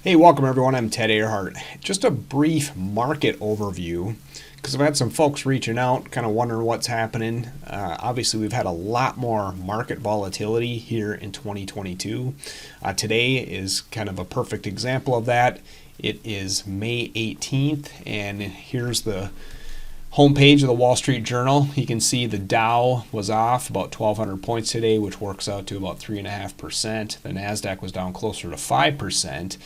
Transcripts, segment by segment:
Hey, welcome everyone. I'm Ted Erhart. Just a brief market overview because I've had some folks reaching out, kind of wondering what's happening. Obviously, we've had a lot more market volatility here in 2022. Today is kind of a perfect example of that. It is May 18th, and here's the homepage of the Wall Street Journal. You can see the Dow was off about 1,200 points today, which works out to about 3.5%. The NASDAQ was down closer to 5%.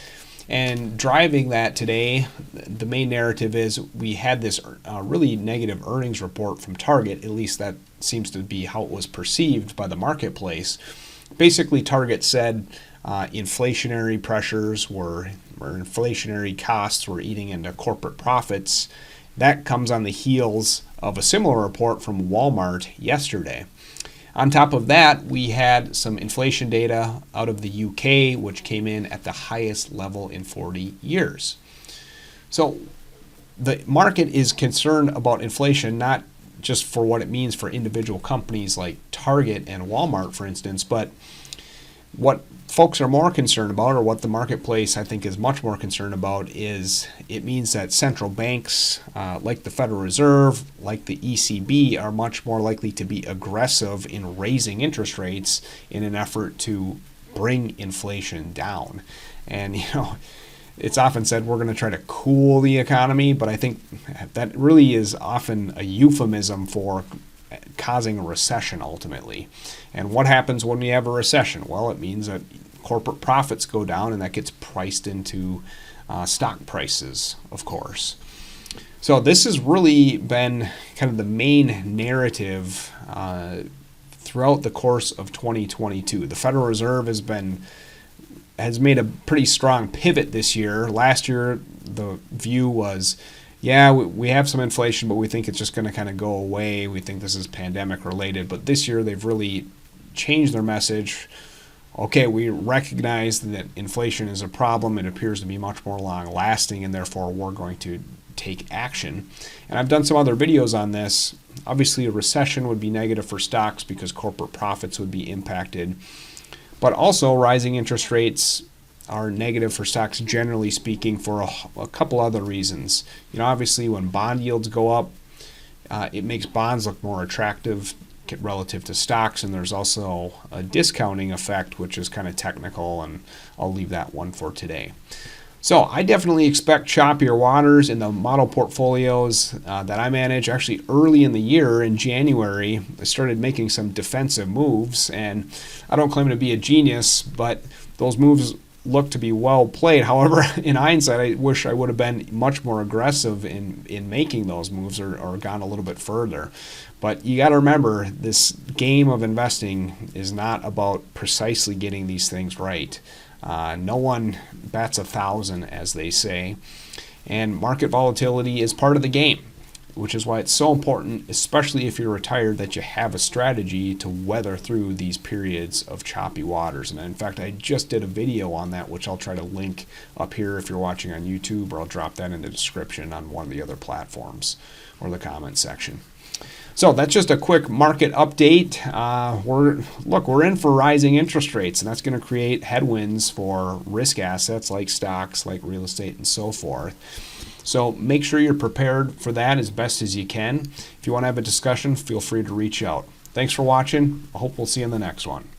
And driving that today, the main narrative is we had this really negative earnings report from Target. At least that seems to be how it was perceived by the marketplace. Basically, Target said inflationary pressures or inflationary costs were eating into corporate profits. That comes on the heels of a similar report from Walmart yesterday. On top of that, we had some inflation data out of the UK, which came in at the highest level in 40 years. So the market is concerned about inflation, not just for what it means for individual companies like Target and Walmart, for instance, but what folks are more concerned about, or what the marketplace I think is much more concerned about, is it means that central banks like the Federal Reserve, like the ECB, are much more likely to be aggressive in raising interest rates in an effort to bring inflation down. And it's often said we're going to try to cool the economy, but I think that really is often a euphemism for causing a recession ultimately. And what happens when we have a recession? Well, it means that corporate profits go down, and that gets priced into stock prices, of course. So this has really been kind of the main narrative throughout the course of 2022. The Federal Reserve has made a pretty strong pivot this year. Last year, the view was, yeah, we have some inflation, but we think it's just going to kind of go away. We think this is pandemic related. But this year, they've really changed their message. Okay, we recognize that inflation is a problem. It appears to be much more long lasting, and therefore we're going to take action. And I've done some other videos on this. Obviously, a recession would be negative for stocks because corporate profits would be impacted. But also, rising interest rates are negative for stocks, generally speaking, for a couple other reasons. Obviously, when bond yields go up, it makes bonds look more attractive relative to stocks, and there's also a discounting effect, which is kind of technical, and I'll leave that one for today. So I definitely expect choppier waters in the model portfolios that I manage. Actually, early in the year, in January, I started making some defensive moves, and I don't claim to be a genius, but those moves look to be well played. However, in hindsight, I wish I would have been much more aggressive in making those moves or gone a little bit further. But you got to remember, this game of investing is not about precisely getting these things right. No one bats 1,000, as they say. And market volatility is part of the game, which is why it's so important, especially if you're retired, that you have a strategy to weather through these periods of choppy waters. And in fact, I just did a video on that, which I'll try to link up here if you're watching on YouTube, or I'll drop that in the description on one of the other platforms or the comment section. So that's just a quick market update. We're in for rising interest rates, and that's going to create headwinds for risk assets like stocks, like real estate, and so forth. So make sure you're prepared for that as best as you can. If you want to have a discussion, feel free to reach out. Thanks for watching. I hope we'll see you in the next one.